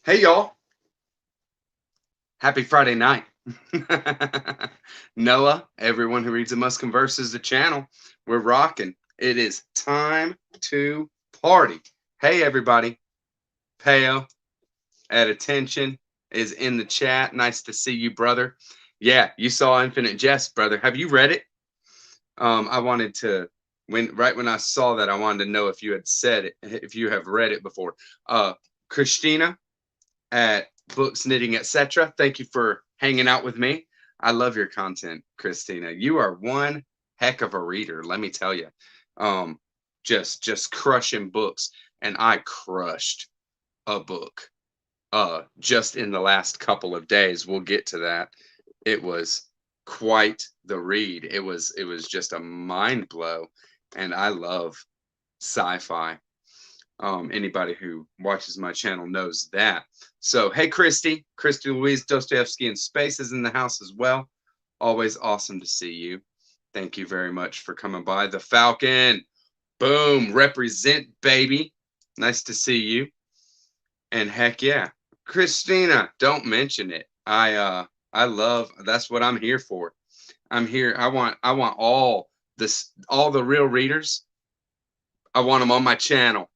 Hey y'all, happy Friday night. Noah, everyone who reads and must converse is the channel. We're rocking. It is time to party. Hey everybody, Peo at attention is in the chat. Nice to see you, brother. Yeah, you saw Infinite Jest, brother. Have you read it? I wanted to when I saw that, I wanted to know if you had said it, if you have read it before. Christina at Books, Knitting, etc. Thank you for hanging out with me. I love your content, Christina. You are one heck of a reader, let me tell you. Um, just crushing books, and I crushed a book just in the last couple of days. We'll get to that. It was quite the read. It was just a mind blow, and I love sci-fi. Anybody who watches my channel knows that. So, hey, Christy Louise Dostoevsky in Space is in the house as well. Always awesome to see you. Thank you very much for coming by. The Falcon, boom, represent, baby. Nice to see you. And heck yeah, Christina, don't mention it. I love. That's what I'm here for. I'm here. I want all the real readers. I want them on my channel.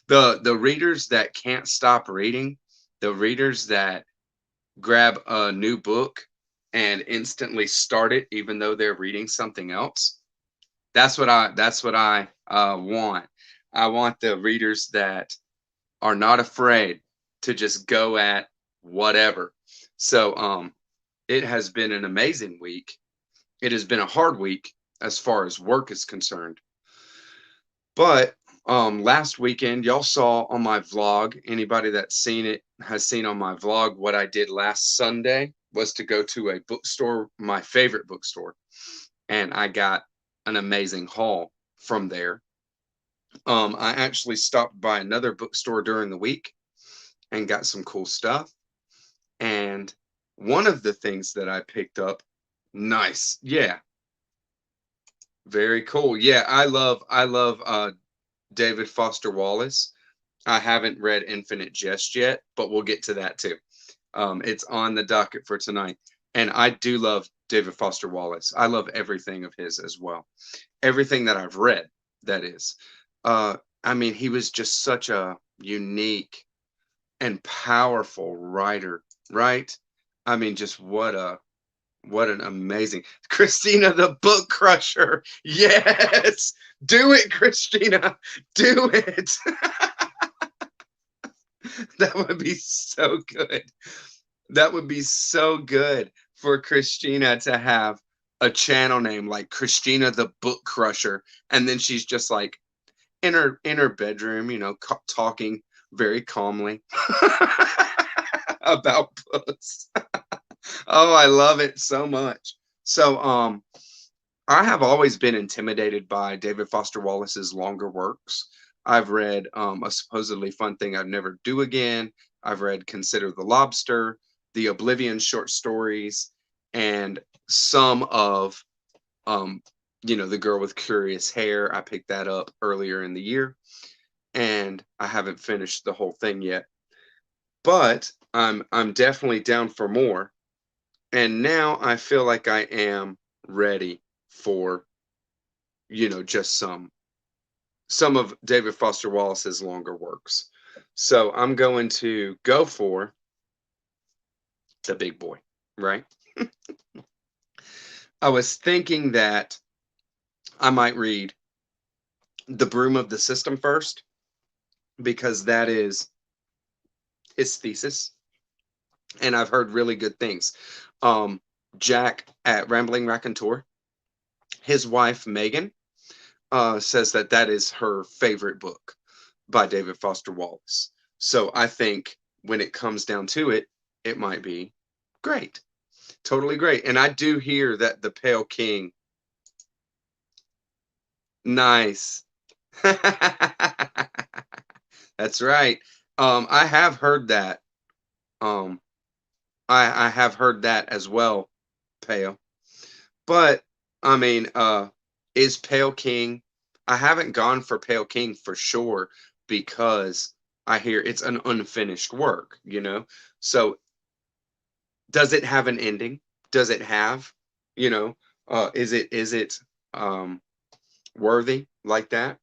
The readers that can't stop reading, the readers that grab a new book and instantly start it even though they're reading something else. That's what I want. I want the readers that are not afraid to just go at whatever. So it has been an amazing week. It has been a hard week as far as work is concerned. But last weekend, y'all saw on my vlog, anybody that's seen it has seen on my vlog what I did last Sunday was to go to a bookstore, my favorite bookstore, and I got an amazing haul from there. I actually stopped by another bookstore during the week and got some cool stuff. And one of the things that I picked up, nice, yeah, very cool. Yeah, I love David Foster Wallace. I haven't read Infinite Jest yet, but we'll get to that too. It's on the docket for tonight. And I do love David Foster Wallace. I love everything of his as well. Everything that I've read, that is. Uh, I mean, he was just such a unique and powerful writer, right? I mean, just what an amazing Christina the Book Crusher. Yes. Do it, Christina. Do it. That would be so good. That would be so good for Christina to have a channel name like Christina the Book Crusher, and then she's just like in her bedroom, talking very calmly about books. Oh, I love it so much. So, I have always been intimidated by David Foster Wallace's longer works. I've read A Supposedly Fun Thing I'd Never Do Again. I've read Consider the Lobster, the Oblivion short stories, and some of The Girl with Curious Hair. I picked that up earlier in the year, and I haven't finished the whole thing yet. But I'm definitely down for more. And now I feel like I am ready for just some of David Foster Wallace's longer works. So I'm going to go for the big boy, right? I was thinking that I might read The Broom of the System first, because that is his thesis, and I've heard really good things. Jack at Rambling Raconteur, his wife Megan, says that that is her favorite book by David Foster Wallace. So I think when it comes down to it, it might be great. Totally great. And I do hear that the Pale King, nice. That's right. I have heard that. Um, I have heard that as well, Pale. But I mean, is Pale King? I haven't gone for Pale King for sure, because I hear it's an unfinished work, you know? So does it have an ending? Does it have, you know, is it worthy like that?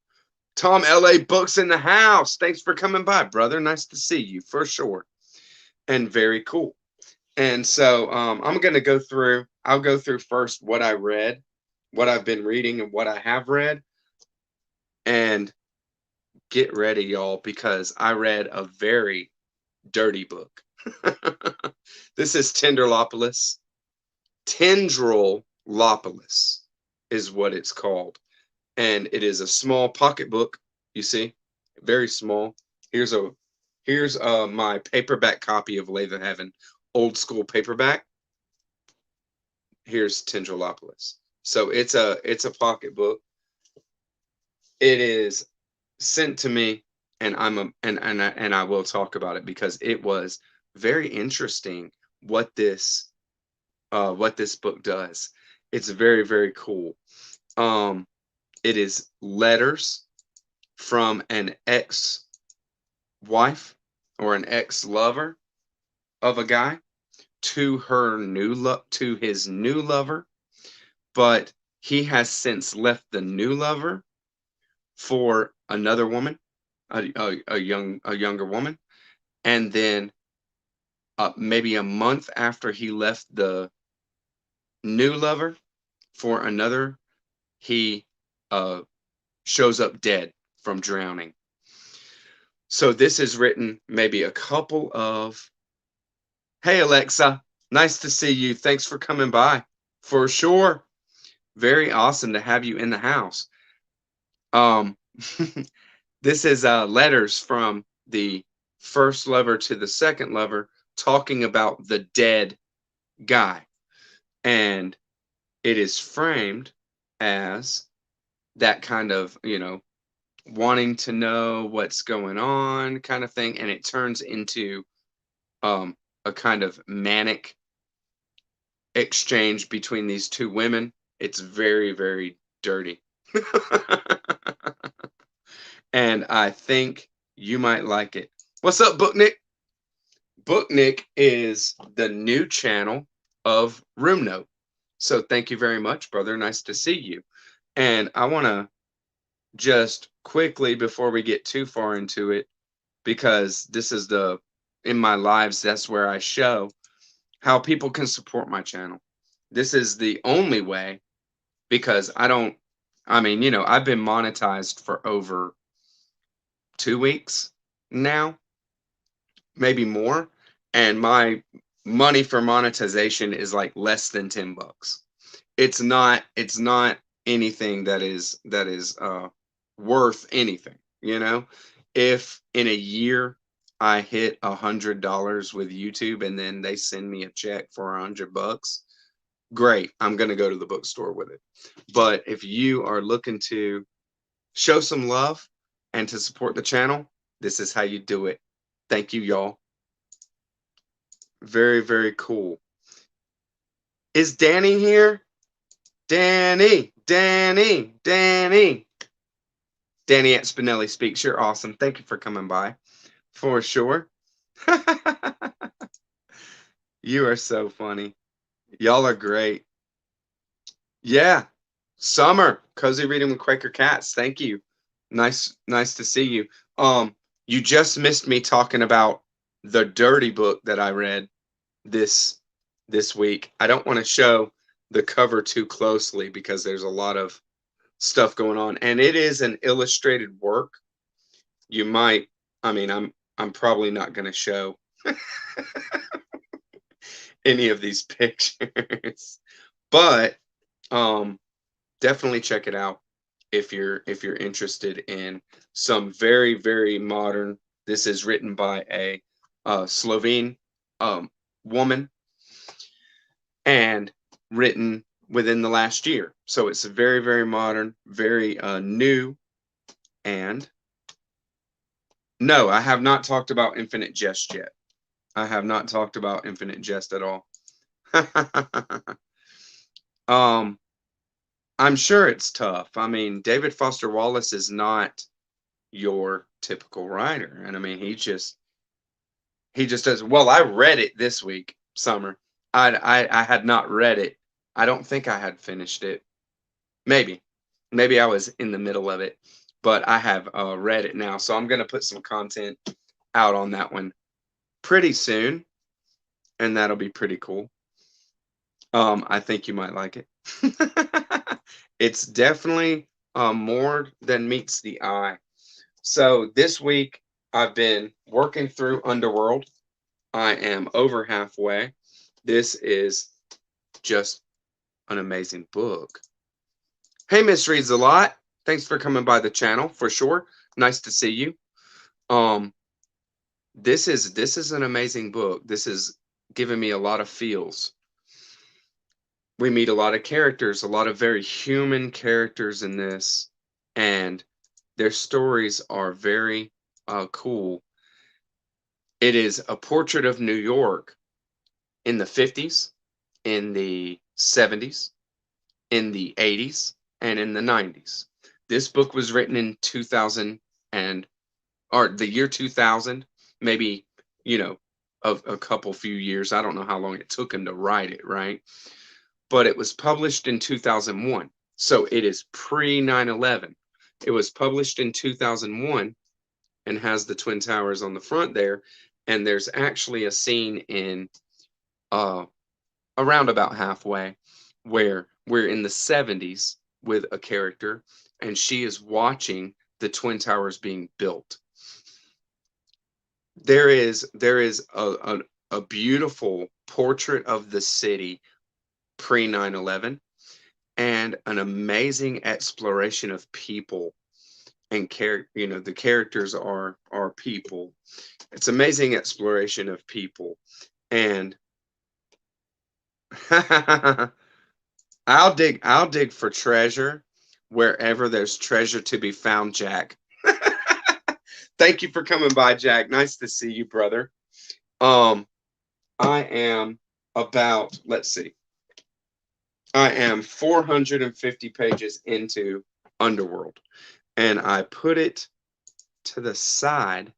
Tom LA Books in the house. Thanks for coming by, brother. Nice to see you for sure. And very cool. And so I'm going to go through, I'll go through first what I read, what I've been reading, and what I have read. And get ready, y'all, because I read a very dirty book. This is Tendrilopolis. Tendrilopolis is what it's called. And it is a small pocket book, you see, very small. Here's my paperback copy of Lathe Heaven, old school paperback. Here's Tendrilopolis. So it's a pocket book. It is sent to me, and I will talk about it because it was very interesting what this book does. It's very, very cool. It is letters from an ex-wife or an ex-lover of a guy to his new lover, but he has since left the new lover for another woman, a younger woman, and then maybe a month after he left the new lover for another, he shows up dead from drowning. So this is written maybe a couple of, hey Alexa, nice to see you. Thanks for coming by. For sure. Very awesome to have you in the house. This is letters from the first lover to the second lover talking about the dead guy. And it is framed as that kind of, you know, wanting to know what's going on kind of thing. And it turns into a kind of manic exchange between these two women. It's very, very dirty. And I think you might like it. What's up, Book Nick? Book Nick is the new channel of Room Note. So thank you very much, brother. Nice to see you. And I want to just quickly, before we get too far into it, because this is in my lives, that's where I show how people can support my channel. This is the only way, because I've been monetized for over 2 weeks now, maybe more. And my money for monetization is like less than $10. It's not anything that is worth anything, you know. If in a year I hit $100 with YouTube and then they send me a check for $100, great, I'm gonna go to the bookstore with it. But if you are looking to show some love and to support the channel, this is how you do it. Thank you, y'all. Very, very cool. Is Danny here? Danny at Spinelli Speaks. You're awesome. Thank you for coming by. For sure. You are so funny. Y'all are great. Yeah. Summer. Cozy Reading with Quaker Cats. Thank you. Nice to see you. You just missed me talking about the dirty book that I read this week. I don't want to show the cover too closely because there's a lot of stuff going on, and it is an illustrated work. You might, I'm probably not going to show any of these pictures, but definitely check it out if you're interested in some very, very modern. This is written by a Slovene woman and written within the last year. So it's very, very modern, very new. And no, I have not talked about Infinite Jest yet. I have not talked about Infinite Jest at all. I'm sure it's tough. I mean, David Foster Wallace is not, your typical writer. And I mean, he just does well. I read it this week, Summer. I had not read it. I don't think I had finished it. Maybe. Maybe I was in the middle of it, but I have read it now. So I'm going to put some content out on that one pretty soon, and that'll be pretty cool. I think you might like it. It's definitely more than meets the eye. So this week I've been working through Underworld. I am over halfway. This is just an amazing book. Hey, Miss Reads a Lot. Thanks for coming by the channel for sure. Nice to see you. This is an amazing book. This is giving me a lot of feels. We meet a lot of characters, a lot of very human characters in this, and their stories are very cool. It is a portrait of New York in the 50s, in the 70s, in the 80s, and in the 90s. This book was written in 2000 or the year 2000, maybe, you know, a couple few years. I don't know how long it took him to write it, right? But it was published in 2001. So it is pre 9/11. It was published in 2001 and has the Twin Towers on the front there. And there's actually a scene in around about halfway where we're in the 70s with a character and she is watching the Twin Towers being built. There is a beautiful portrait of the city pre 9/11 and an amazing exploration of people and the characters are people. It's amazing exploration of people. And I'll dig for treasure wherever there's treasure to be found, Jack. Thank you for coming by, Jack. Nice to see you, brother. I am about, let's see. I am 450 pages into Underworld, and I put it to the side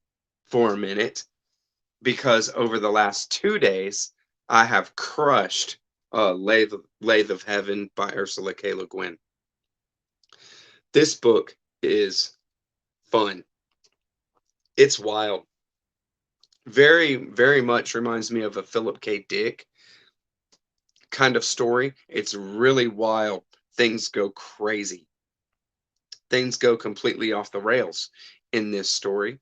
for a minute because over the last 2 days, I have crushed Lathe of Heaven by Ursula K. LeGuin. This book is fun. It's wild. Very, very much reminds me of a Philip K. Dick kind of story. It's really wild. Things go crazy. Things go completely off the rails in this story,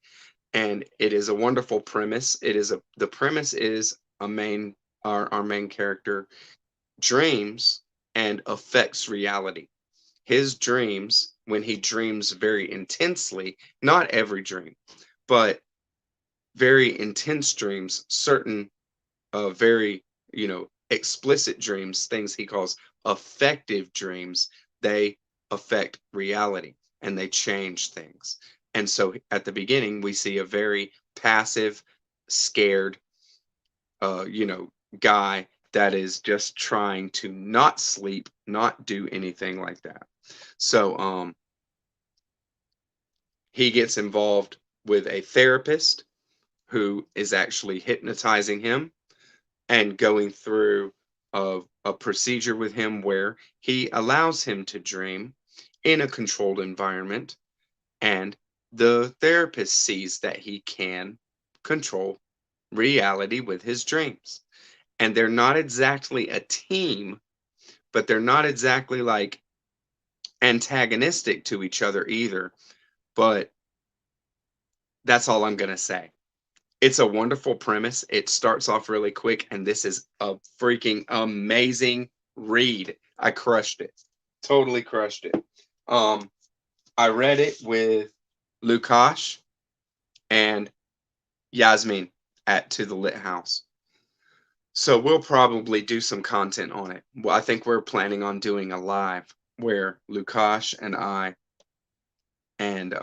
and it is a wonderful premise. The premise is our main character dreams and affects reality. His dreams, when he dreams very intensely, not every dream, but very intense dreams, certain very, explicit dreams, things he calls affective dreams, they affect reality and they change things. And so at the beginning, we see a very passive, scared, guy that is just trying to not sleep, not do anything like that. So he gets involved with a therapist who is actually hypnotizing him and going through a procedure with him where he allows him to dream in a controlled environment, and the therapist sees that he can control reality with his dreams. And they're not exactly a team, but they're not exactly like antagonistic to each other either. But that's all I'm going to say. It's a wonderful premise. It starts off really quick, and this is a freaking amazing read. I crushed it. Totally crushed it. I read it with Lukash and Yasmin to the Lit House. So we'll probably do some content on it. Well, I think we're planning on doing a live where Lukash and I and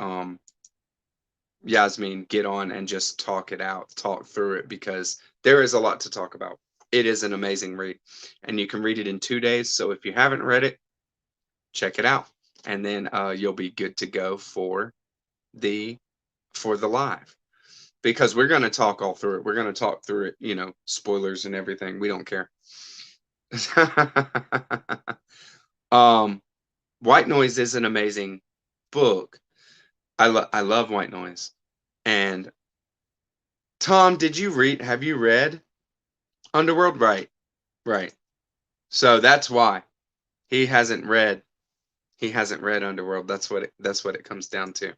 Yasmin get on and just talk through it, because there is a lot to talk about. It is an amazing read, and you can read it in 2 days. So if you haven't read it, check it out, and then you'll be good to go for the for the live, because we're going to talk all through it. We're going to talk through it, you know, spoilers and everything. We don't care. White Noise is an amazing book. I love White Noise. And Tom, have you read Underworld? Right. Right. So that's why he hasn't read Underworld. That's what it comes down to.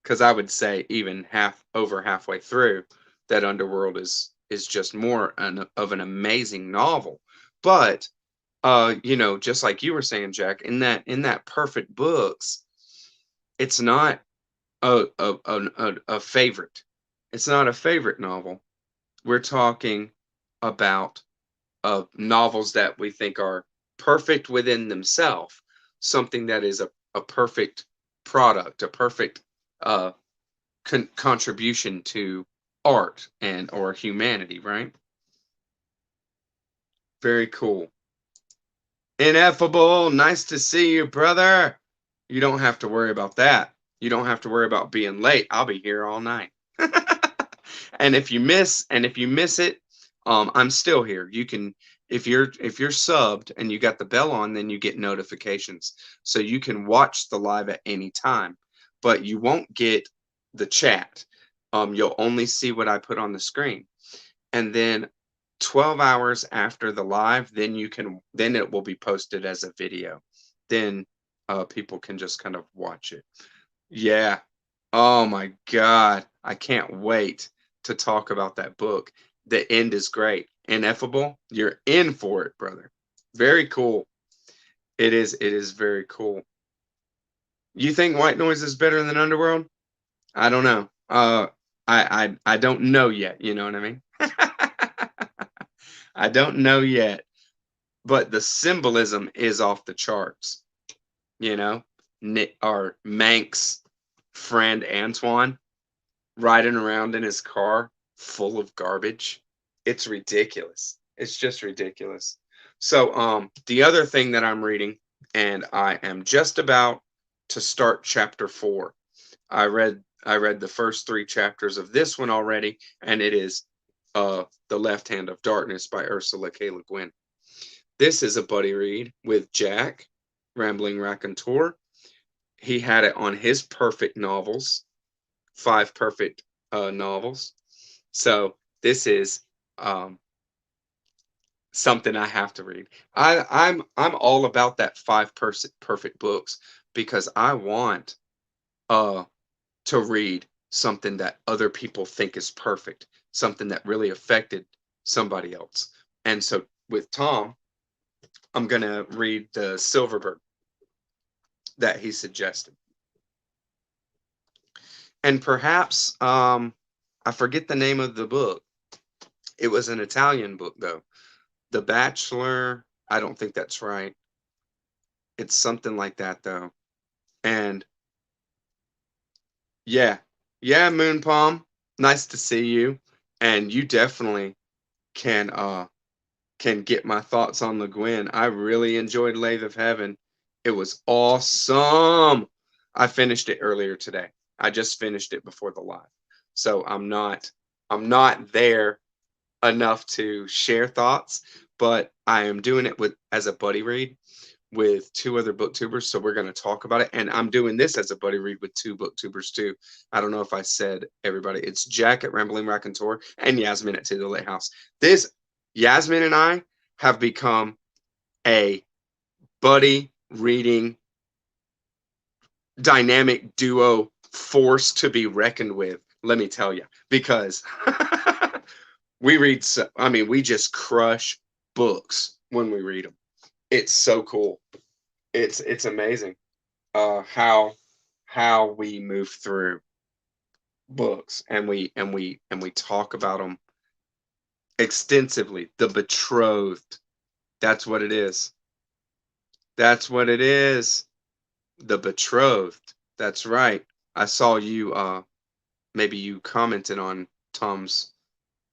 Because I would say even halfway through, that Underworld is just more of an amazing novel. But you know, just like you were saying, Jack, in that perfect books, it's not a favorite. It's not a favorite novel. We're talking about novels that we think are perfect within themselves, something that is a perfect product, a perfect contribution to art and or humanity, right? Very cool. Ineffable, nice to see you, brother. You don't have to worry about that. You don't have to worry about being late. I'll be here all night. And if you miss it, I'm still here. You can, if you're subbed and you got the bell on, then you get notifications. So you can watch the live at any time, but you won't get the chat. You'll only see what I put on the screen. And then 12 hours after the live, then it will be posted as a video. Then people can just kind of watch it. Yeah. Oh my God. I can't wait to talk about that book. The end is great. Ineffable. You're in for it, brother. Very cool. It is very cool. You think White Noise is better than Underworld? I don't know. I don't know yet, you know what I mean? I don't know yet. But the symbolism is off the charts. You know? Our Manx friend Antoine riding around in his car full of garbage. It's ridiculous. It's just ridiculous. So the other thing that I'm reading, and I am just about to start chapter 4. I read the first 3 chapters of this one already, and it is The Left Hand of Darkness by Ursula K. LeGuin. This is a buddy read with Jack, Rambling Raconteur. He had it on his perfect novels, 5 perfect novels. So this is something I have to read. I'm all about that 5 perfect books, because I want to read something that other people think is perfect, something that really affected somebody else. And so with Tom, I'm gonna read the Silverbird that he suggested. And perhaps I forget the name of the book. It was an Italian book though. The Bachelor, I don't think that's right. It's something like that though. And yeah, Moon Palm, nice to see you. And you definitely can get my thoughts on LeGuin. I really enjoyed Lathe of Heaven. It was awesome. I finished it earlier today. I just finished it before the live. So I'm not there enough to share thoughts, but I am doing it as a buddy read with 2 other booktubers. So we're going to talk about it. And I'm doing this as a buddy read with 2 booktubers too. I don't know if I said everybody. It's Jack at Rambling Raconteur and Yasmin at To the Lit House. Yasmin and I have become a buddy reading dynamic duo force to be reckoned with, let me tell you, because we just crush books when we read them. It's so cool. It's amazing how we move through books, and we talk about them extensively. The Betrothed, that's what it is. That's what it is. The Betrothed. That's right. I saw you maybe you commented on Tom's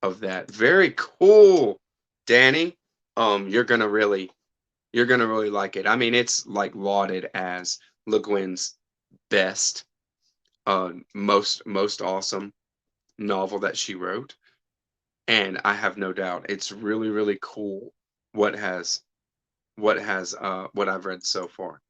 of that. Very cool, Danny. You're gonna really like it. I mean, it's like lauded as LeGuin's best most awesome novel that she wrote, and I have no doubt it's really really cool what has what I've read so far.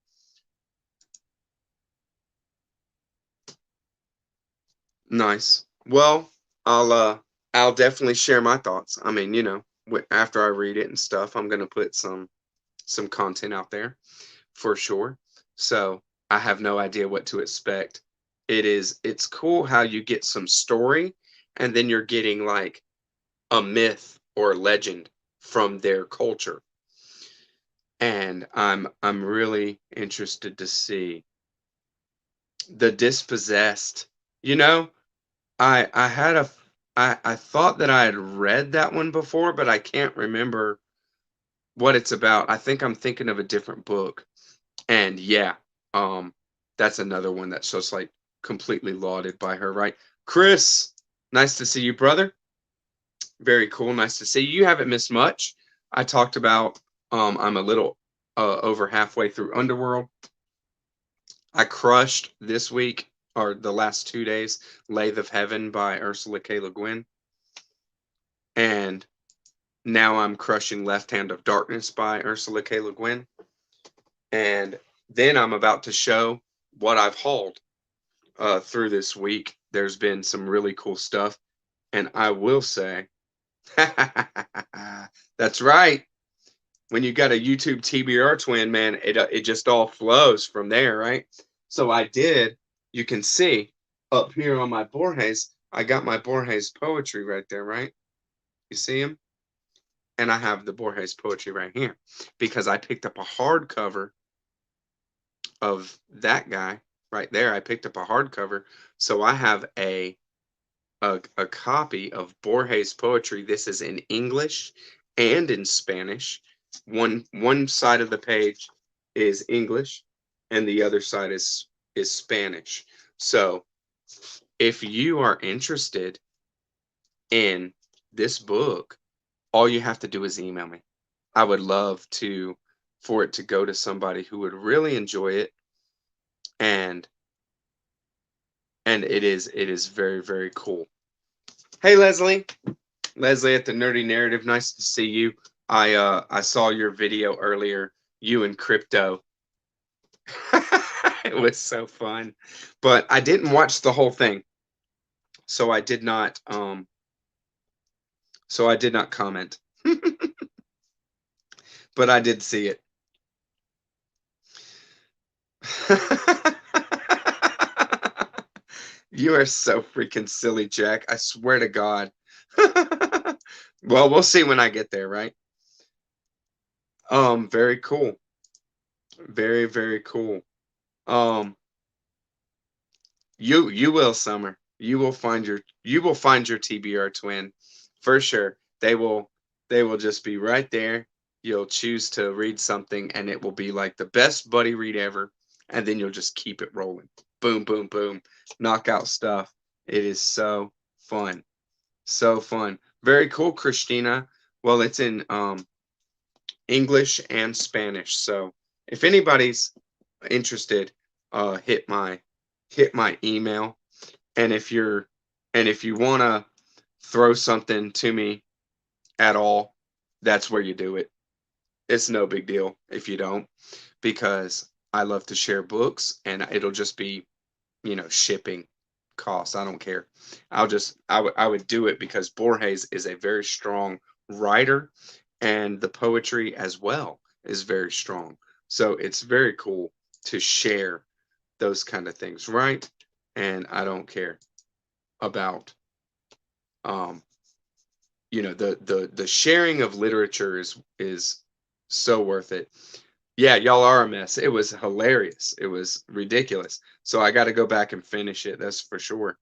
Nice. Well, I'll definitely share my thoughts. I mean, after I read it and stuff, I'm gonna put some content out there for sure. So I have no idea what to expect. It's cool how you get some story and then you're getting like a myth or legend from their culture. And I'm really interested to see the dispossessed. You know, I had a I thought that I had read that one before, but I can't remember what it's about. I think I'm thinking of a different book. And yeah, um, that's another one that's just like completely lauded by her, right? Chris, nice to see you, brother. Very cool. Nice to see you. You haven't missed much. I talked about I'm a little over halfway through Underworld. I crushed this week or the last 2 days, Lathe of Heaven by Ursula K. LeGuin. And now I'm crushing Left Hand of Darkness by Ursula K. Le Guin. And then I'm about to show what I've hauled through this week. There's been some really cool stuff. And I will say, that's right. When you got a YouTube TBR twin, man, it just all flows from there, right? So I did. You can see up here on my Borges, I got my Borges poetry right there, right? You see him? And I have the Borges poetry right here because I picked up a hardcover of that guy right there. I picked up a hardcover, so I have a copy of Borges poetry. This is in English and in Spanish. One side of the page is English, and the other side is Spanish. So if you are interested in this book, all you have to do is email me. I would love for it to go to somebody who would really enjoy it, and it is very very cool. Hey Leslie, Leslie at the Nerdy Narrative, nice to see you. I saw your video earlier, you and Crypto. It was so fun, but I didn't watch the whole thing, so I did not comment. But I did see it. You are so freaking silly, Jack. I swear to God. Well, we'll see when I get there, right? Very cool. Very, very cool. Um, you will, Summer. You will find your TBR twin for sure. They will just be right there. You'll choose to read something and it will be like the best buddy read ever, and then you'll just keep it rolling. Boom, boom, boom. Knockout stuff. It is so fun. So fun. Very cool, Christina. Well, it's in English and Spanish. So if anybody's interested, hit my email. And if you want to throw something to me at all, that's where you do it. It's no big deal if you don't, because I love to share books and it'll just be, shipping costs. I don't care. I would do it because Borges is a very strong writer, and the poetry as well is very strong. So it's very cool to share those kind of things, right? And I don't care about um the sharing of literature is so worth it. Yeah, y'all are a mess. It was hilarious. It was ridiculous. So I got to go back and finish it. That's for sure.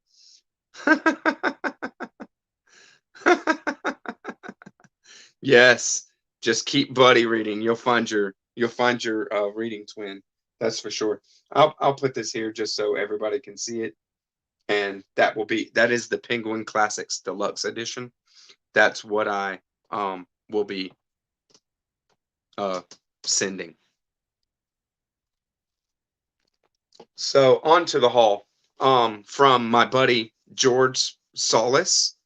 Yes, just keep buddy reading. You'll find your reading twin. That's for sure. I'll put this here just so everybody can see it, and that is the Penguin Classics Deluxe Edition. That's what I will be uh sending. So on to the haul. from my buddy George Solis,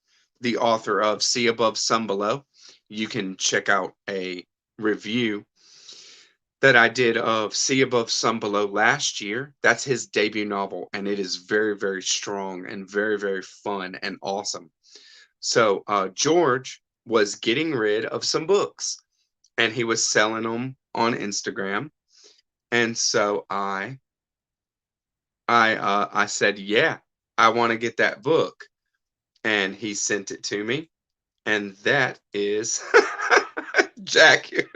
the author of Sea Above, Sun Below. You can check out a review that I did of Sea Above, Sun Below last year. That's his debut novel, and it is very, very strong and very, very fun and awesome. So George was getting rid of some books, and he was selling them on Instagram. And so I said, yeah, I want to get that book. And he sent it to me. And that is Jack here.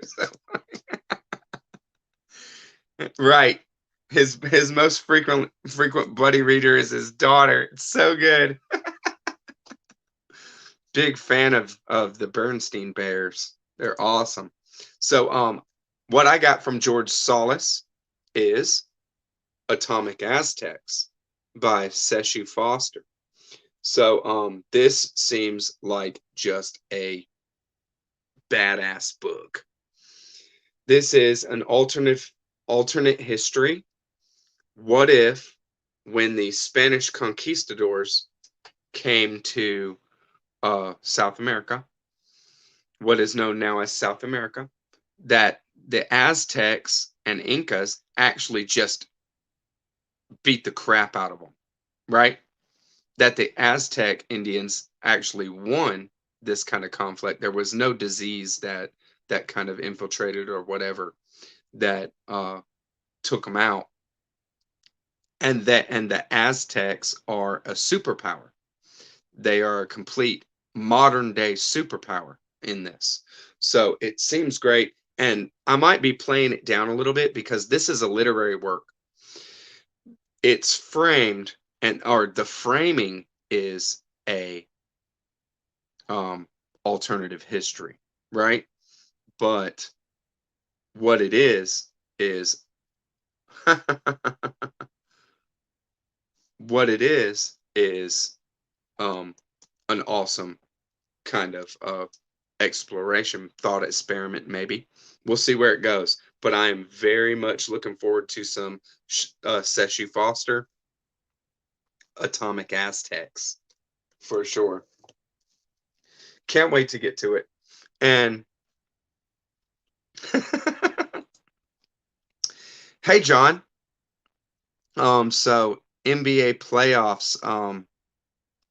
Right. His most frequent buddy reader is his daughter. It's so good. Big fan of the Bernstein Bears. They're awesome. So what I got from George Solis is Atomic Aztecs by Shessu Foster. So this seems like just a badass book. This is an alternate history. What if when the Spanish conquistadors came to South America, what is known now as South America, that the Aztecs and Incas actually just beat the crap out of them, right? That the Aztec Indians actually won this kind of conflict. There was no disease that kind of infiltrated or whatever that took them out. And the Aztecs are a superpower. They are a complete modern day superpower in this. So it seems great. And I might be playing it down a little bit because this is a literary work. It's framed or the framing is a alternative history, right? But what it is what it is an awesome kind of exploration, thought experiment, maybe. We'll see where it goes. But I am very much looking forward to some Shessu Foster Atomic Aztecs for sure. Can't wait to get to it. And hey, John. So NBA playoffs.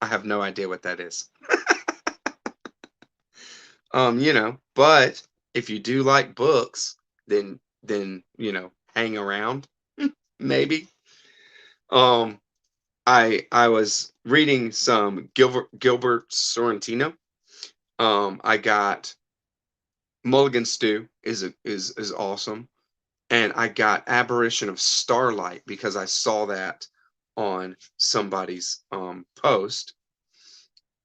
I have no idea what that is. But if you do like books, then hang around, maybe. I was reading some Gilbert Sorrentino. I got Mulligan Stew is awesome, and I got Apparition of Starlight because I saw that on somebody's post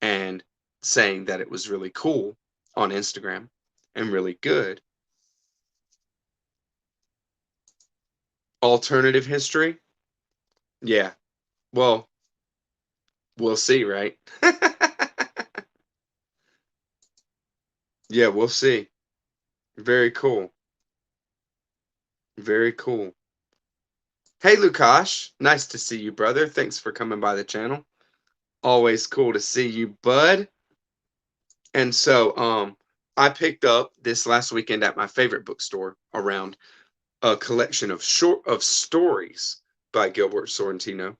and saying that it was really cool on Instagram and really good. Alternative history? Yeah. Well, we'll see, right? Yeah, we'll see. Very cool. Very cool. Hey, Lukash. Nice to see you, brother. Thanks for coming by the channel. Always cool to see you, bud. And so I picked up this last weekend at my favorite bookstore around a collection of stories by Gilbert Sorrentino.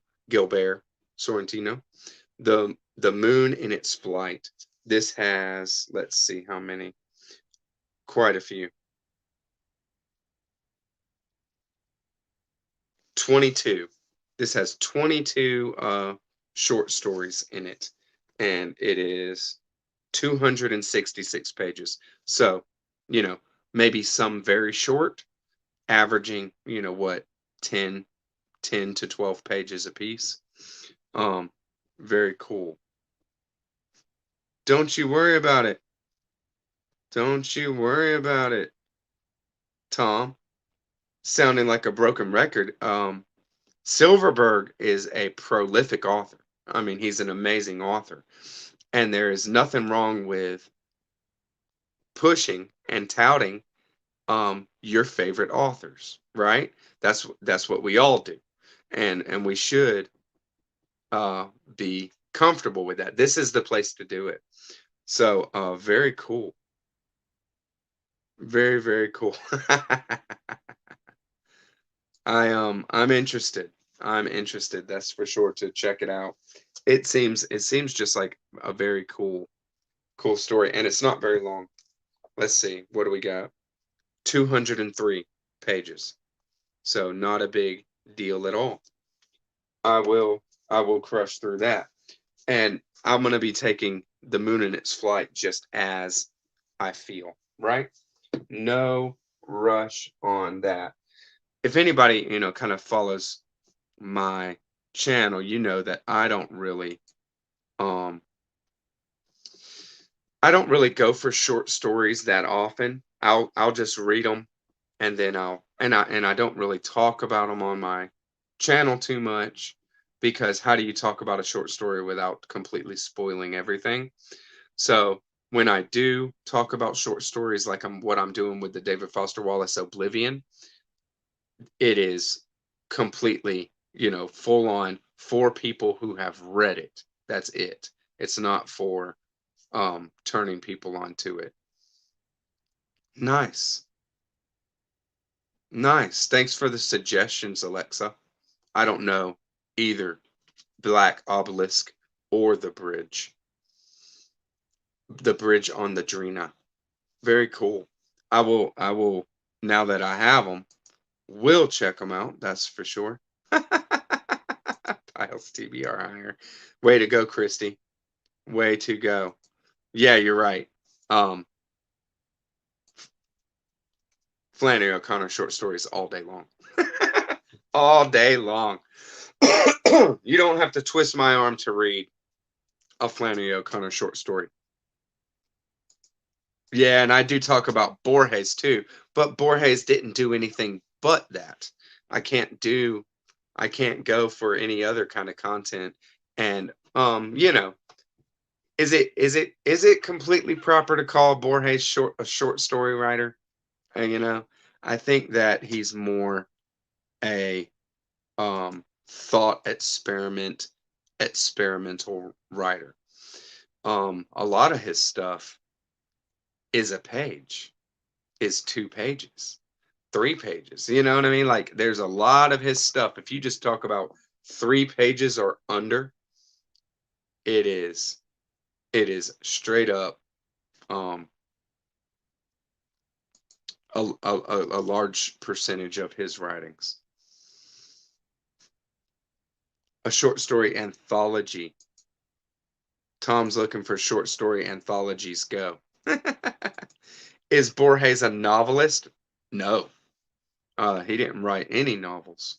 The Moon in Its Flight. This has, let's see how many, quite a few. 22. This has 22 short stories in it, and it is 266 pages. So, maybe some very short, averaging, what, 10 to 12 pages a piece. Very cool. Don't you worry about it. Don't you worry about it, Tom. Sounding like a broken record. Silverberg is a prolific author. I mean, he's an amazing author. And there is nothing wrong with pushing and touting your favorite authors, right? That's what we all do. And we should be comfortable with that. This is the place to do it. So very cool. Very, very cool. I'm interested. I'm interested, that's for sure, to check it out. It seems just like a very cool story, and it's not very long. Let's see, what do we got? 203 pages. So not a big deal at all. I will crush through that. And I'm going to be taking the moon in its flight just as I feel, right? No rush on that. If anybody, kind of follows my channel, you know that I don't really go for short stories that often. I'll just read them, and then I don't really talk about them on my channel too much, because how do you talk about a short story without completely spoiling everything? So when I do talk about short stories, like what I'm doing with the David Foster Wallace Oblivion, it is completely, full on for people who have read it. That's it. It's not for turning people onto it. Nice. Nice. Thanks for the suggestions, Alexa. I don't know either Black Obelisk or the bridge. The bridge on the Drina. Very cool. I will, now that I have them, will check them out. That's for sure. Piles TBR higher. Way to go, Christy. Way to go. Yeah, you're right. Flannery O'Connor short stories all day long. All day long. You don't have to twist my arm to read a Flannery O'Connor short story. Yeah, and I do talk about Borges too, but Borges didn't do anything but that. I can't go for any other kind of content. And is it completely proper to call Borges a short story writer? And I think that he's more a thought experimental writer. A lot of his stuff is a page, is 2 pages, 3 pages. You know what I mean? Like, there's a lot of his stuff. If you just talk about 3 pages or under, it is straight up a large percentage of his writings. A short story anthology. Tom's looking for short story anthologies. Go. Is Borges a novelist? No. He didn't write any novels.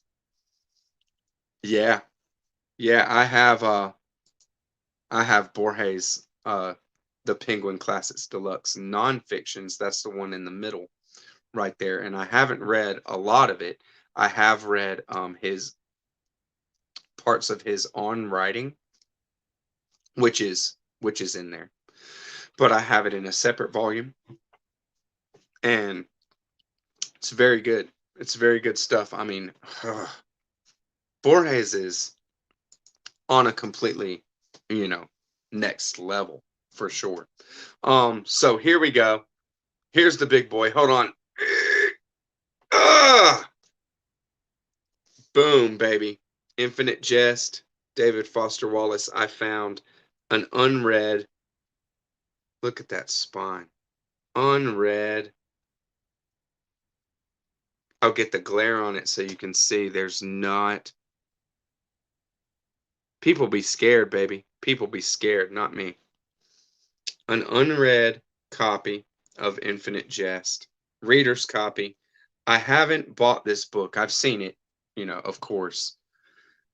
Yeah. Yeah, I have Borges, the Penguin Classics Deluxe nonfictions. That's the one in the middle right there. And I haven't read a lot of it. I have read his parts of his on writing, which is in there. But I have it in a separate volume, and it's very good. It's very good stuff. I mean, Borges is on a completely, next level for sure. So here we go. Here's the big boy. Hold on. Boom, baby. Infinite Jest, David Foster Wallace. I found an unread. Look at that spine. Unread. I'll get the glare on it so you can see there's not. People be scared, baby. People be scared, not me. An unread copy of Infinite Jest. Reader's copy. I haven't bought this book. I've seen it, of course,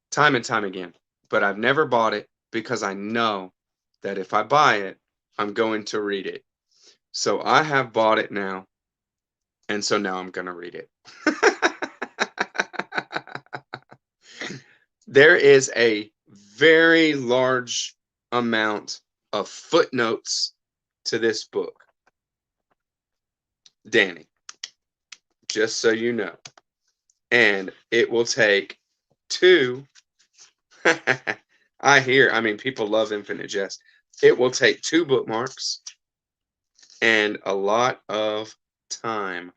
time and time again. But I've never bought it because I know that if I buy it, I'm going to read it. So I have bought it now. And so now I'm going to read it. There is a very large amount of footnotes to this book, Danny, just so you know. And it will take 2. I mean, people love Infinite Jest. It will take 2 bookmarks and a lot of time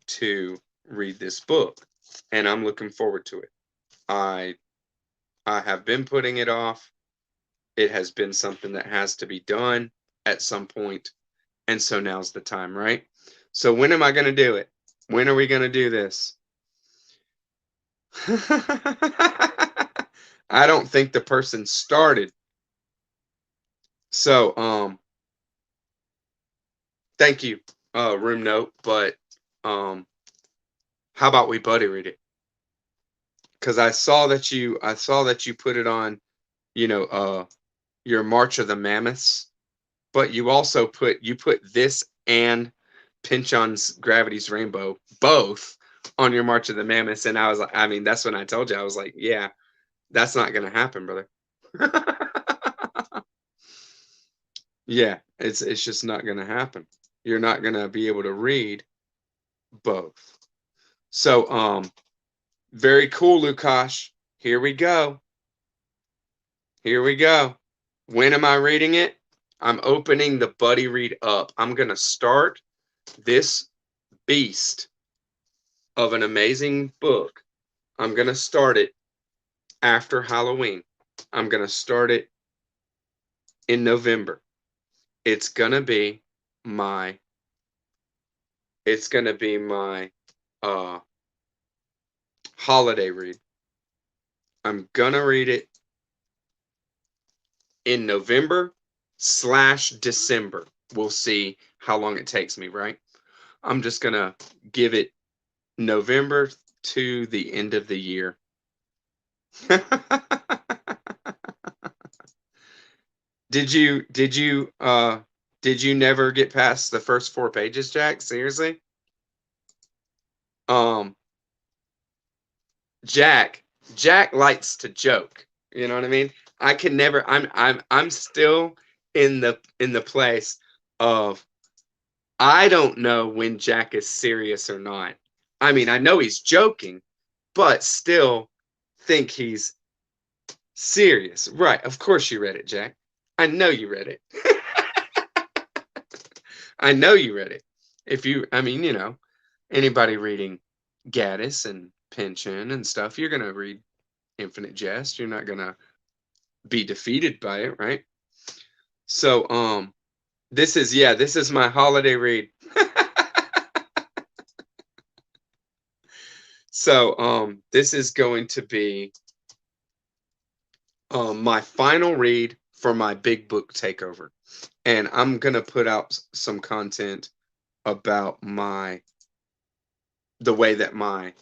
to read this book, and I'm looking forward to it. I have been putting it off. It has been something that has to be done at some point, and so now's the time, right? So when am I going to do it? When are we going to do this? I don't think the person started. So, thank you, room note, but how about we buddy read it? Because I saw that you put it on, your March of the Mammoths, but you also put this and Pynchon's Gravity's Rainbow both on your March of the Mammoths, and I was like, I mean, that's when I told you, I was like, yeah, that's not gonna happen, brother. Yeah, it's just not gonna happen. You're not gonna be able to read both. So, very cool, Lukash. Here we go. Here we go. When am I reading it? I'm opening the buddy read up. I'm gonna start this beast of an amazing book. I'm gonna start it after Halloween. I'm gonna start it in November. It's gonna be my holiday read. I'm gonna read it in November/December. We'll see how long it takes me, right? I'm just gonna give it November to the end of the year. Did you never get past the first 4 pages, Jack? Seriously? Jack likes to joke. You know what I mean? I can never I'm still in the place of I don't know when Jack is serious or not. I mean, I know he's joking, but still think he's serious. Right. Of course you read it, Jack. I know you read it. I know you read it. I mean, anybody reading Gaddis and Pynchon and stuff, you're going to read Infinite Jest. You're not going to be defeated by it, right? So, this is my holiday read. So, this is going to be my final read for my big book takeover. And I'm going to put out some content about the way that my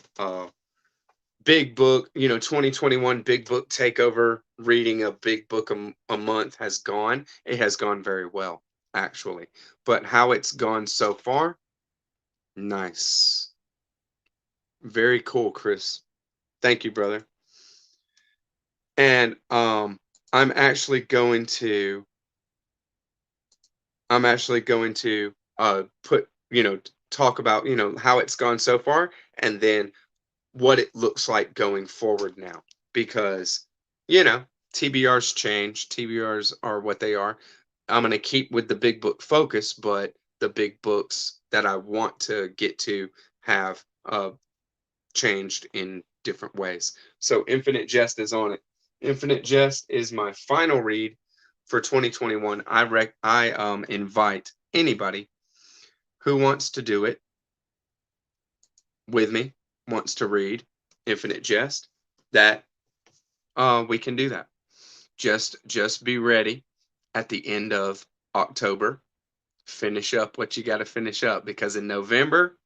big book, 2021 big book takeover, reading a big book a month has gone. It has gone very well, actually. But how it's gone so far, nice. Very cool, Chris. Thank you, brother. And I'm actually going to put, talk about, how it's gone so far, and then what it looks like going forward now, because TBRs change. TBRs are what they are. I'm going to keep with the big book focus, but the big books that I want to get to have changed in different ways. So Infinite Jest is on it. Infinite Jest is my final read for 2021. I invite anybody who wants to do it with me, wants to read Infinite Jest, that we can do that. Just be ready at the end of October. Finish up what you got to finish up, because in November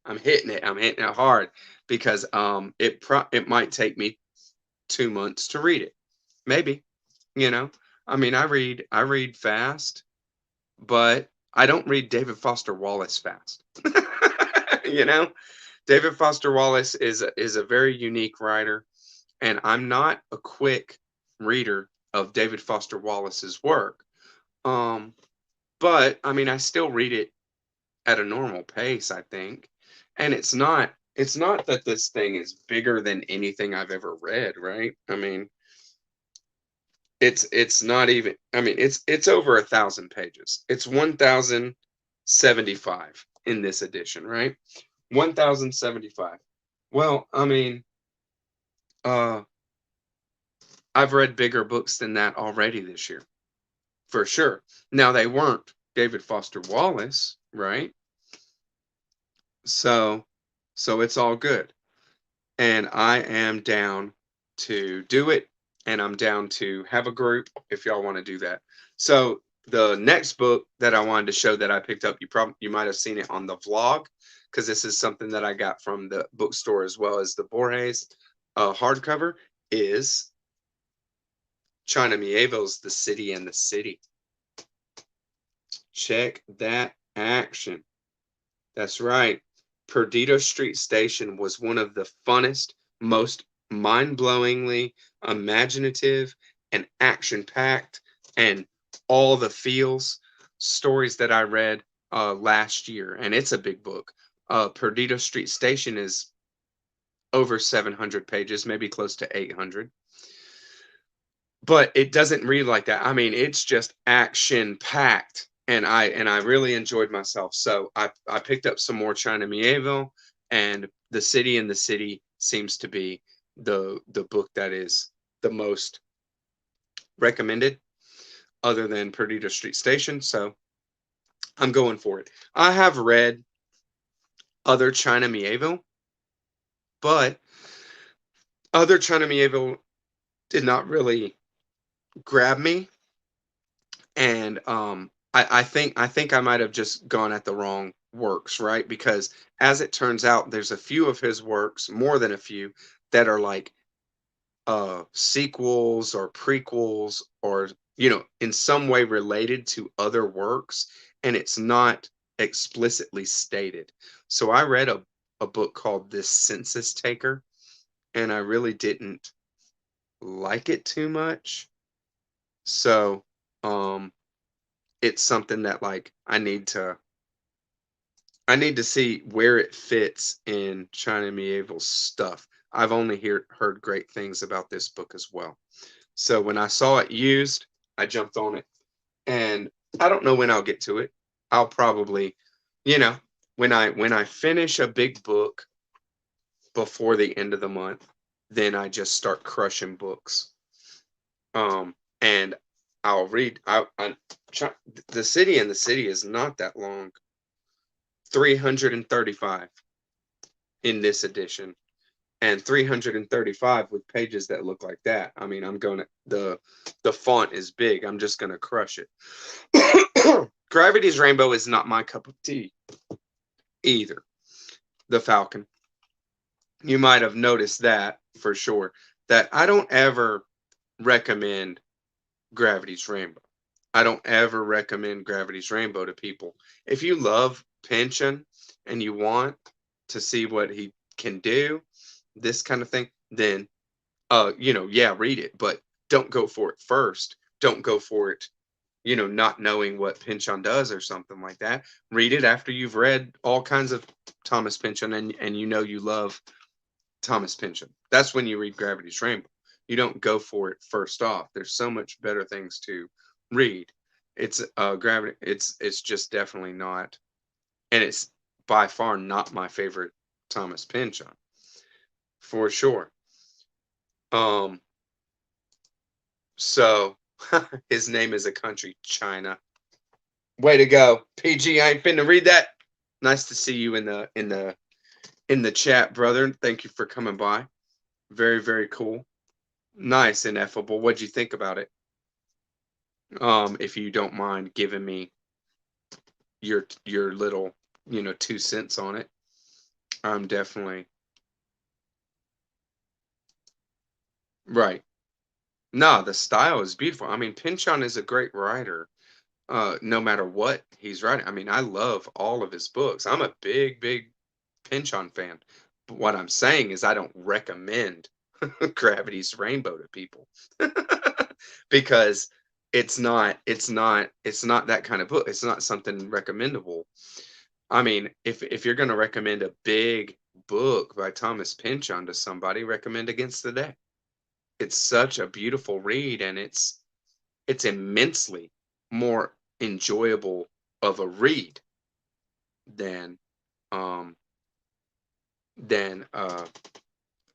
I'm hitting it. I'm hitting it hard, because it might take me 2 months to read it. Maybe, I mean, I read fast, but I don't read David Foster Wallace fast. David Foster Wallace is a very unique writer, and I'm not a quick reader of David Foster Wallace's work. But I mean, I still read it at a normal pace, I think. And it's not that this thing is bigger than anything I've ever read, right? I mean, It's not even, I mean, it's over 1,000 pages. It's 1,075 in this edition, right? 1,075. Well, I mean, uh I've read bigger books than that already this year, for sure. Now they weren't David Foster Wallace, right? So it's all good. And I am down to do it, and I'm down to have a group if y'all want to do that. So the next book that I wanted to show that I picked up, you might have seen it on the vlog, because this is something that I got from the bookstore as well as the Borges hardcover, is China Mieville's The City and the City. Check that action. That's right. Perdido Street Station was one of the funnest, most mind-blowingly imaginative and action-packed and all the feels stories that I read last year. And it's a big book. Perdido Street Station is over 700 pages, maybe close to 800. But it doesn't read like that. I mean, it's just action-packed. And I really enjoyed myself. So I picked up some more China Mieville, and The City and the City seems to be the book that is the most recommended, other than Perdido Street Station. So I'm going for it. I have read other China Mieville, but other China Mieville did not really grab me, and I think I might have just gone at the wrong works, right? Because as it turns out, there's a few of his works, more than a few, that are like sequels or prequels, or in some way related to other works, and it's not explicitly stated. So I read a book called This Census Taker, and I really didn't like it too much. So it's something that, like, I need to see where it fits in China Mieville's stuff. I've only heard great things about this book as well. So when I saw it used, I jumped on it. And I don't know when I'll get to it. I'll probably, you know, when I finish a big book before the end of the month, then I just start crushing books. And I'll read. The City and the City is not that long. 335 in this edition, and 335 with pages that look like that. I mean, I'm going to, the font is big. I'm just going to crush it. Gravity's Rainbow is not my cup of tea either. The Falcon. You might have noticed that for sure, that I don't ever recommend Gravity's Rainbow. I don't ever recommend Gravity's Rainbow to people. If you love Pynchon and you want to see what he can do, this kind of thing, then yeah, read it, but don't go for it first. Don't go for it, not knowing what Pynchon does or something like that. Read it after you've read all kinds of Thomas Pynchon, and you love Thomas Pynchon. That's when you read Gravity's Rainbow. You don't go for it first off. There's so much better things to read. It's Gravity. It's just definitely not, and it's by far not my favorite Thomas Pynchon, for sure. So his name is a country, China. Way to go, PG. I ain't finna read that. Nice to see you in the chat, brother. Thank you for coming by. Very, very cool. Nice, Ineffable. What'd you think about it? If you don't mind giving me your little 2 cents on it. I'm definitely right. No, the style is beautiful. I mean, Pynchon is a great writer. No matter what he's writing. I mean, I love all of his books. I'm a big, big Pynchon fan. But what I'm saying is I don't recommend Gravity's Rainbow to people. Because it's not that kind of book. It's not something recommendable. I mean, if you're going to recommend a big book by Thomas Pynchon to somebody, recommend Against the Day. It's such a beautiful read, and it's it's immensely more enjoyable of a read than um than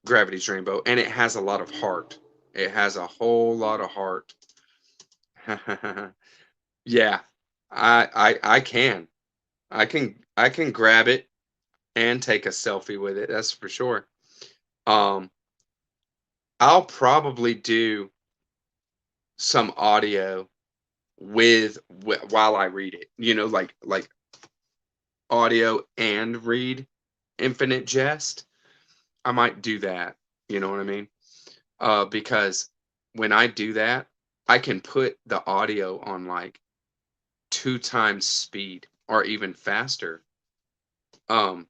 Gravity's Rainbow, and it has a lot of heart. It has a whole lot of heart. Yeah, I can. I can grab it and take a selfie with it. That's for sure. Um, I'll probably do some audio while I read it. Like audio and read Infinite Jest. I might do that. You know what I mean? Because when I do that, I can put the audio on like 2 times speed or even faster. Um,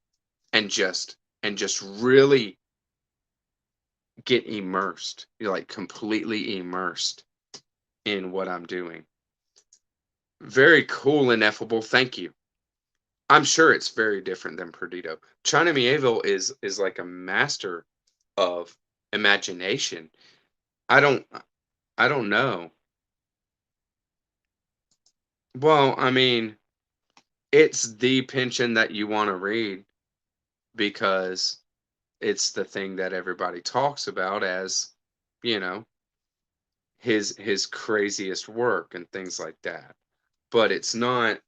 and just really get immersed. You're like completely immersed in what I'm doing. Very cool, Ineffable. Thank you. I'm sure it's very different than Perdido. China Mieville is like a master of imagination. I don't I don't know. Well, I mean, it's the Pynchon that you want to read because it's the thing that everybody talks about as, you know, his craziest work and things like that. But it's not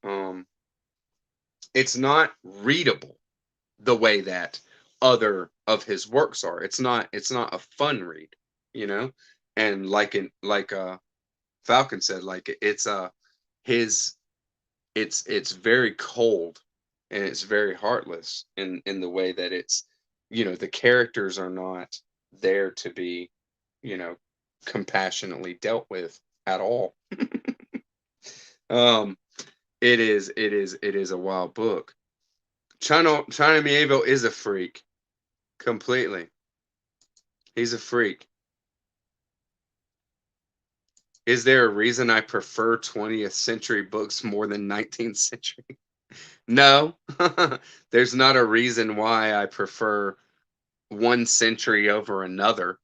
readable the way that other of his works are. It's not a fun read, you know? And like Falcon said, like his it's very cold and it's very heartless in the way that the characters are not there to be, you know, compassionately dealt with at all. um it is a wild book. China Mieville is a freak. Completely. He's a freak. Is there a reason I prefer 20th century books more than 19th century? No. There's not a reason why I prefer one century over another.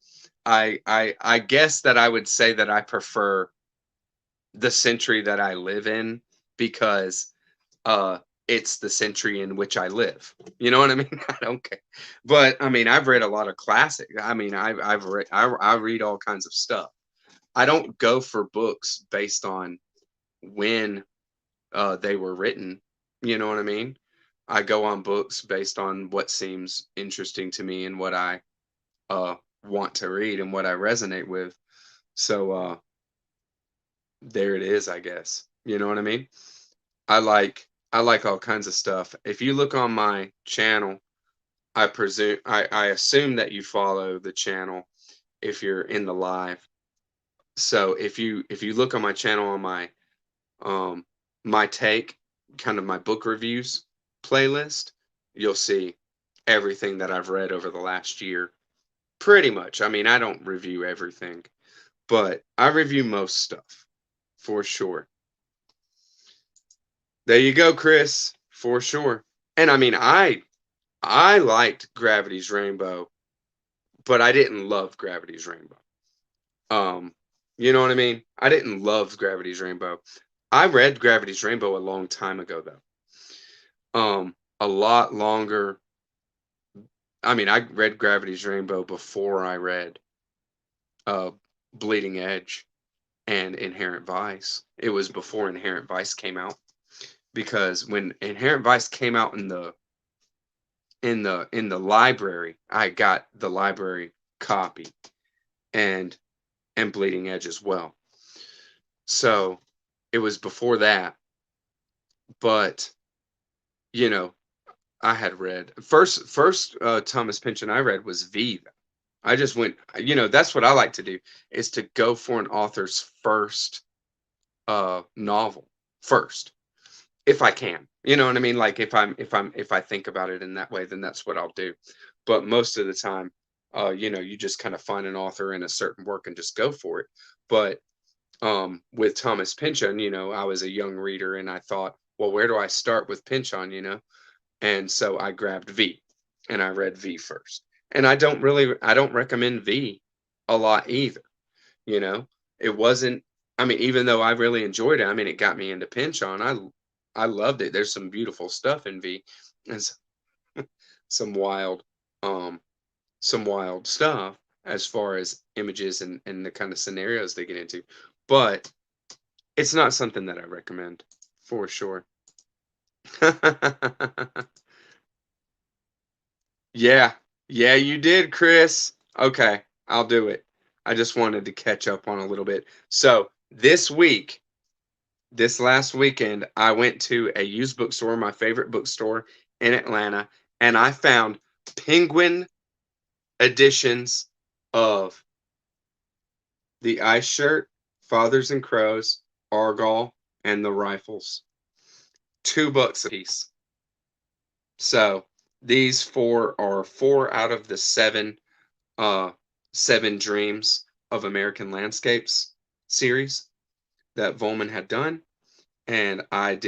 I guess that I would say that I prefer the century that I live in because uh it's the century in which I live. You know what I mean? I don't care. But I mean, I've read a lot of classics. I mean, I've read I read all kinds of stuff. I don't go for books based on when they were written. You know what I mean? I go on books based on what seems interesting to me and what I uh want to read and what I resonate with. So there it is, I guess. You know what I mean? I like all kinds of stuff. If you look on my channel, I assume that you follow the channel if you're in the live. So if you look on my channel on um my take, kind of my book reviews playlist, you'll see everything that I've read over the last year. Pretty much. I mean, I don't review everything, but I review most stuff for sure. There you go, Chris, for sure. And I mean, I liked Gravity's Rainbow, but I didn't love Gravity's Rainbow. Um, you know what I mean? I didn't love Gravity's Rainbow. I read Gravity's Rainbow a long time ago though. A lot longer. I mean, I read Gravity's Rainbow before I read uh Bleeding Edge and Inherent Vice. It was before Inherent Vice came out because when Inherent Vice came out in the library, I got the library copy and Bleeding Edge as well. So it was before that, but you know, I had read first Thomas Pynchon I read was V. I just went, that's what I like to do is to go for an author's first novel first if I can. You know what I mean? Like if I think about it in that way, then that's what I'll do. But most of the time, you just kind of find an author in a certain work and just go for it. But with Thomas Pynchon, I was a young reader and I thought, well, where do I start with Pynchon, And so I grabbed V and I read V first. And I don't recommend V a lot either, you know. It wasn't I mean, even though I really enjoyed it, I mean, it got me into Pynchon. I loved it. There's some beautiful stuff in V, and some wild, um, some wild stuff as far as images and the kind of scenarios they get into. But it's not something that I recommend for sure. Yeah, yeah, you did, Chris. Okay, I'll do it. I just wanted to catch up on a little bit. So this week, this last weekend, I went to a used bookstore, my favorite bookstore in Atlanta, and I found Penguin editions of The Ice Shirt, Fathers and Crows, Argall, and The Rifles. $2 a piece. So these four are 4 out of the 7 Dreams of American Landscapes series that Vollmann had done, and I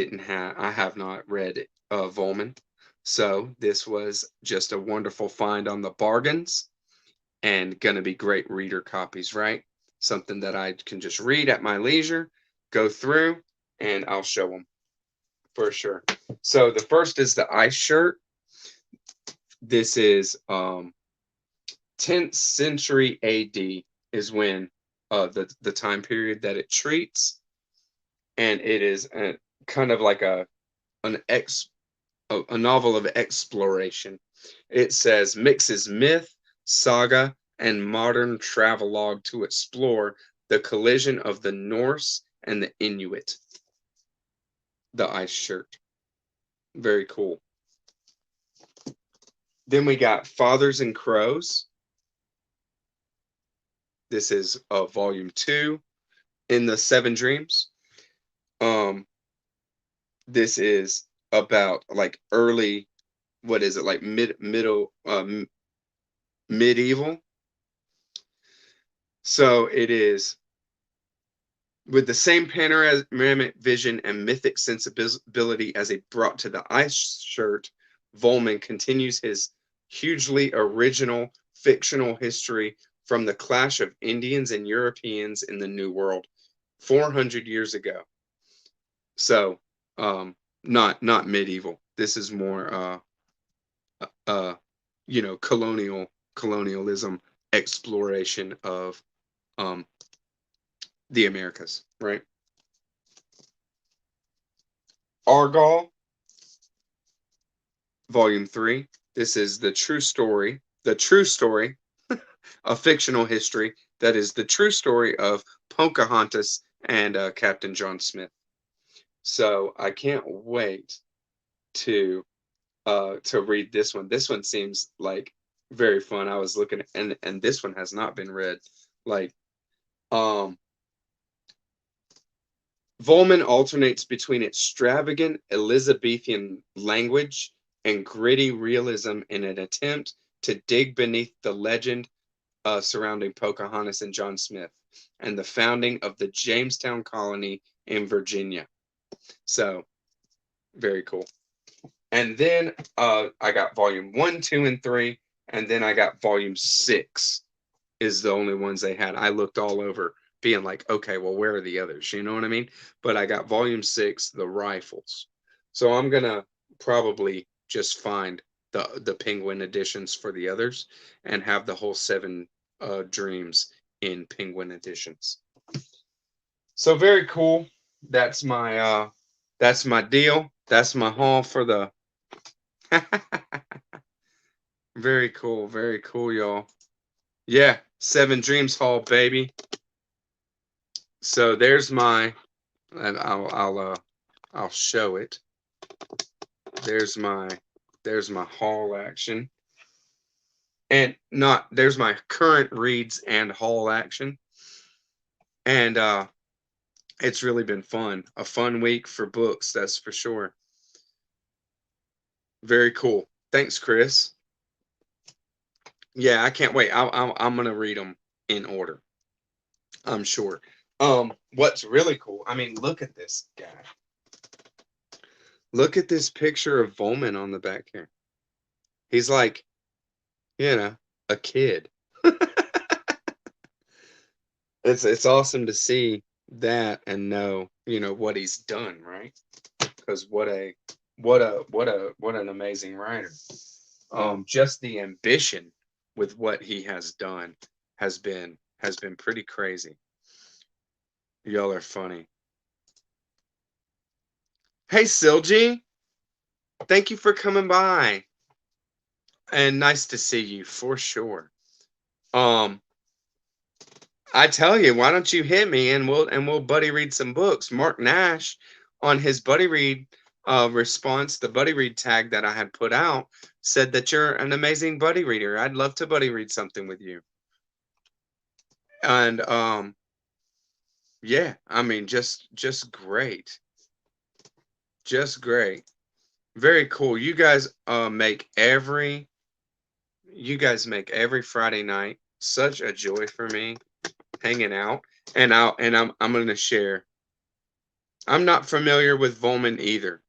have not read Vollmann, so this was just a wonderful find on the bargains, and gonna be great reader copies, right? Something that I can just read at my leisure, go through, and I'll show them for sure. So the first is the Ice Shirt. This is 10th century AD is when the time period that it treats, and it is kind of like a novel of exploration. It says mixes myth, saga, and modern travelogue to explore the collision of the Norse and the Inuit. The Ice Shirt, very cool. Then we got Fathers and Crows. This is volume 2 in the 7 Dreams. This is about like early, what is it, like medieval. So it is with the same panoramic vision and mythic sensibility as he brought to the Ice Shirt. Vollmann continues his hugely original fictional history from the clash of Indians and Europeans in the New World 400 years ago. So not medieval. This is more colonialism exploration of the Americas, right? Argall, volume 3. This is the true story, a fictional history that is the true story of Pocahontas and Captain John Smith. So I can't wait to read this one. This one seems like very fun. I was looking at, and this one has not been read. Like Vollmann alternates between extravagant Elizabethan language and gritty realism in an attempt to dig beneath the legend surrounding Pocahontas and John Smith and the founding of the Jamestown colony in Virginia. So, very cool. And then I got volume 1, 2, and 3, and then I got volume 6 is the only ones they had. I looked all over, being like, okay, well, where are the others? You know what I mean? But I got volume 6, The Rifles. So I'm gonna probably just find the Penguin editions for the others and have the whole 7 Dreams in Penguin editions. So very cool. That's my deal. That's my haul for the very cool, y'all. Yeah, 7 Dreams haul, baby. So there's my, and I'll show it. There's my haul action, and there's my current reads and haul action, and it's really been fun. A fun week for books, that's for sure. Very cool. Thanks, Chris. Yeah, I can't wait. I'm gonna read them in order, I'm sure. What's really cool, I mean, look at this guy. Look at this picture of Vollmann on the back here. He's like, a kid. It's awesome to see that and know, what he's done, right? Because what an amazing writer. Just the ambition with what he has done has been pretty crazy. Y'all are funny. Hey Silji, thank you for coming by. And nice to see you for sure. Um I tell you, why don't you hit me and we'll buddy read some books. Mark Nash on his buddy read response, the buddy read tag that I had put out, said that you're an amazing buddy reader. I'd love to buddy read something with you. And yeah, I mean just great. Just great. Very cool. You guys make every Friday night such a joy for me hanging out. And I'm gonna share. I'm not familiar with Vollmann either.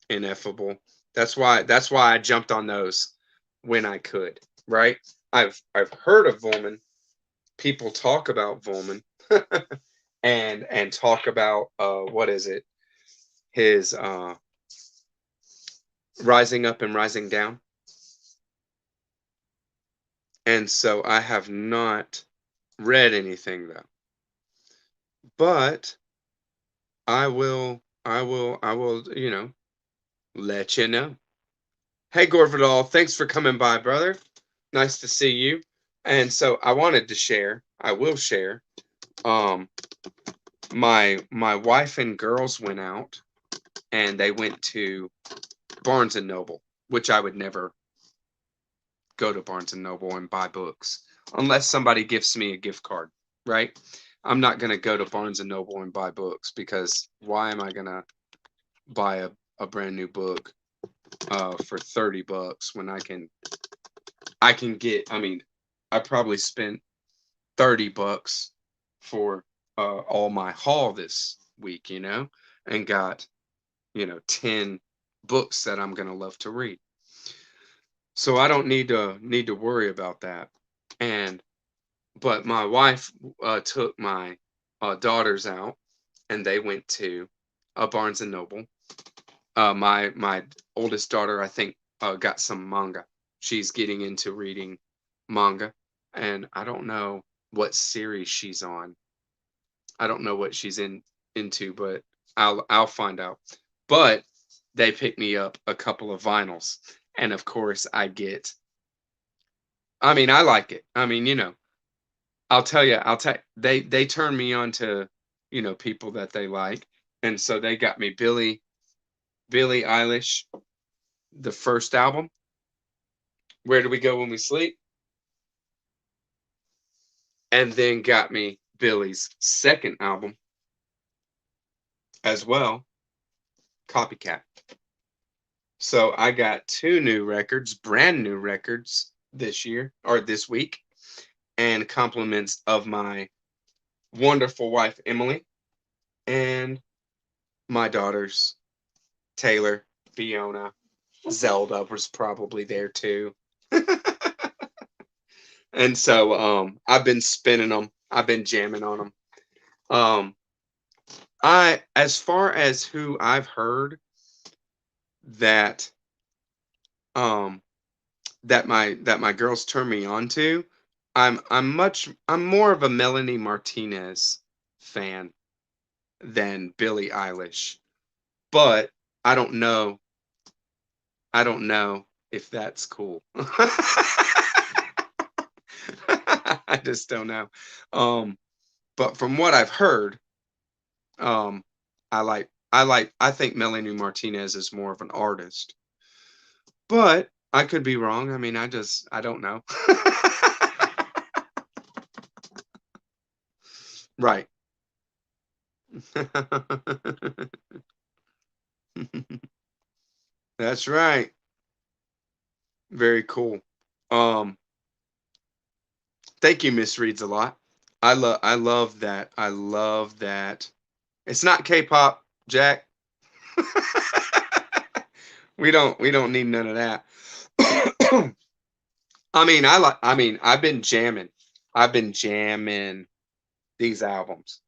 Ineffable. That's why I jumped on those when I could. Right. I've heard of Vollmann. People talk about Vollmann and talk about what is it? His Rising Up and Rising Down. And so I have not read anything though. But I will, let you know. Hey Gorvidal, thanks for coming by, brother. Nice to see you. And so I wanted to share, I will share. Um my wife and girls went out and they went to Barnes and Noble, which I would never go to Barnes and Noble and buy books unless somebody gives me a gift card, right? I'm not going to go to Barnes and Noble and buy books because why am I going to buy a brand new book for $30 when I can get, I mean, I probably spent $30 for all my haul this week, and got, 10 books that I'm going to love to read. So I don't need to worry about that. But my wife took my daughters out, and they went to Barnes and Noble. My oldest daughter, I think, got some manga. She's getting into reading manga, and I don't know what series she's on. I don't know what she's into, but I'll find out. But they picked me up a couple of vinyls, and of course I get. I mean, I like it. I mean, I'll tell they turn me on to, people that they like. And so they got me Billie Eilish, the first album, Where Do We Go When We Sleep? And then got me Billie's second album as well, Copycat. So I got two new records, brand new records this year or this week, and compliments of my wonderful wife Emily and my daughters Taylor, Fiona, Zelda was probably there too. And so I've been spinning them. I've been jamming on them. Um I as far as who I've heard that um that my girls turn me on to, I'm more of a Melanie Martinez fan than Billie Eilish. But I don't know. I don't know if that's cool. I just don't know. Um, but from what I've heard, um, I think Melanie Martinez is more of an artist. But I could be wrong. I mean, I don't know. Right. That's right. Very cool. Um, Thank you, Miss Reads a lot. I love that. I love that. It's not K-pop, Jack. We don't need none of that. I've been jamming. I've been jamming these albums.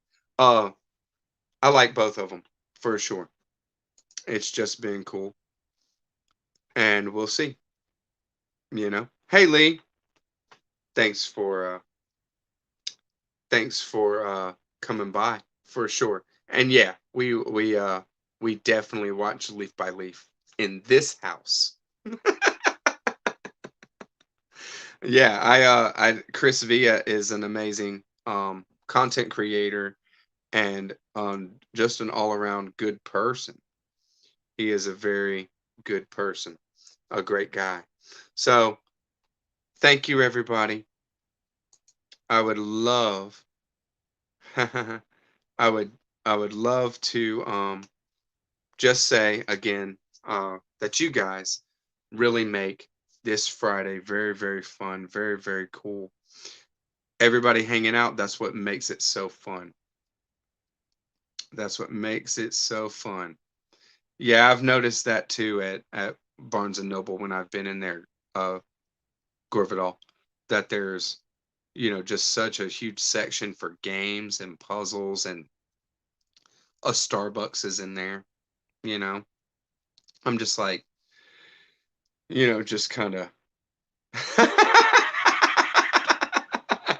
I like both of them for sure. It's just been cool, and we'll see. Hey Lee, thanks for coming by for sure. And yeah, we definitely watch Leaf by Leaf in this house. Yeah, I Chris Villa is an amazing content creator and just an all around good person. He is a very good person, a great guy. So thank you, everybody. I would love, I would, I would love to just say again that you guys really make this Friday very, very fun, very, very cool. Everybody hanging out, that's what makes it so fun. That's what makes it so fun. Yeah, I've noticed that too at Barnes and Noble when I've been in there, Gorvidal, that there's just such a huge section for games and puzzles, and a Starbucks is in there. You know, I'm just like, just kind of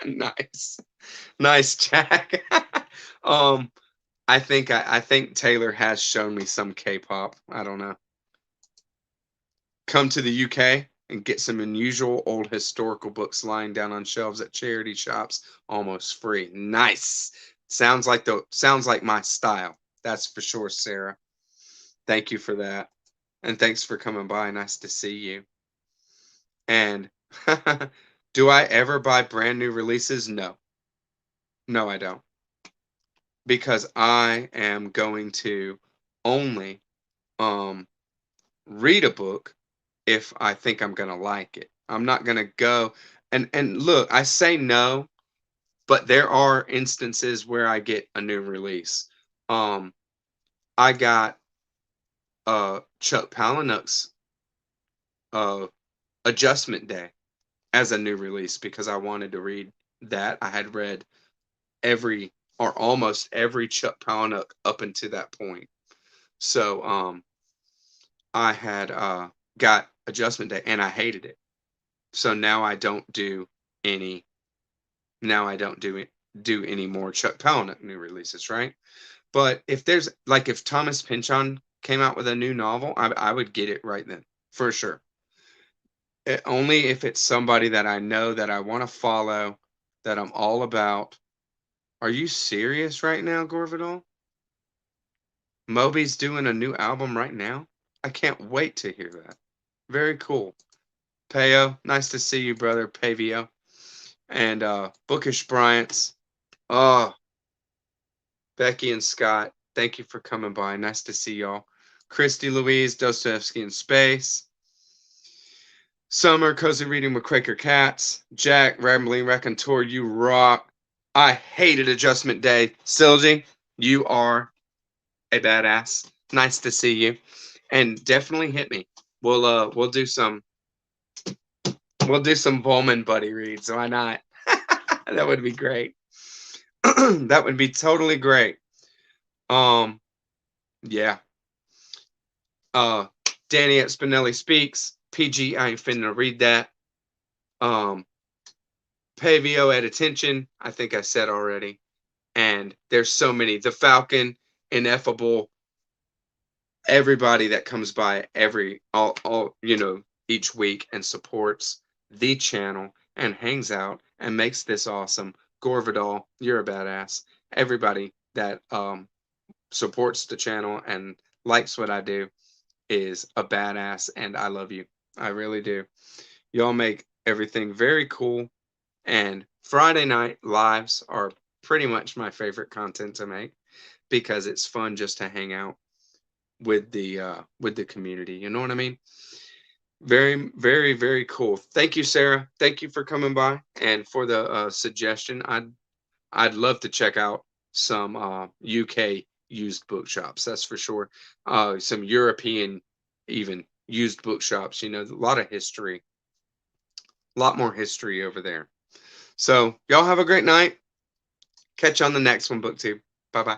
nice, nice, Jack. um, I think Taylor has shown me some K-pop. I don't know. Come to the UK and get some unusual old historical books lying down on shelves at charity shops almost free. Nice. Sounds like my style. That's for sure, Sarah. Thank you for that. And thanks for coming by. Nice to see you. And do I ever buy brand new releases? No. No, I don't. Because I am going to only um read a book if I think I'm gonna like it. I'm not gonna go and look, I say no, but there are instances where I get a new release. Um, I got Chuck Palahniuk's uh Adjustment Day as a new release because I wanted to read that. I had read every or almost every Chuck Palahniuk up until that point. So I had got Adjustment Day and I hated it. So now I don't do any now I don't do any more Chuck Palahniuk new releases, right? But if there's like if Thomas Pynchon came out with a new novel, I would get it right then for sure. Only if it's somebody that I know that I want to follow, that I'm all about. Are you serious right now, Gorvidal? Moby's doing a new album right now. I can't wait to hear that. Very cool. Peo, nice to see you, brother. Pavio and Bookish Bryant's. Oh, Becky and Scott, thank you for coming by. Nice to see y'all. Christy Louise, Dostoevsky in Space. Summer, Cozy Reading with Quaker Cats. Jack, Rambling Raconteur, you rock. I hated Adjustment Day. Silgy, you are a badass. Nice to see you. And definitely hit me. We'll do some Vollmann buddy reads. Why not? That would be great. That would be totally great. Um, yeah. Danny at Spinelli Speaks. PG, I ain't finna read that. Pavio at Attention, I think I said already. And there's so many. The Falcon, Ineffable, everybody that comes by each week and supports the channel and hangs out and makes this awesome. Gorvidal, you're a badass. Everybody that supports the channel and likes what I do is a badass, and I love you. I really do. Y'all make everything very cool, and Friday night lives are pretty much my favorite content to make because it's fun just to hang out with the community. You know what I mean? Very, very, very cool. Thank you, Sarah. Thank you for coming by and for the suggestion. I'd love to check out some UK used bookshops. That's for sure. Some European even used bookshops. A lot of history, a lot more history over there. So y'all have a great night. Catch you on the next one, BookTube. Bye bye.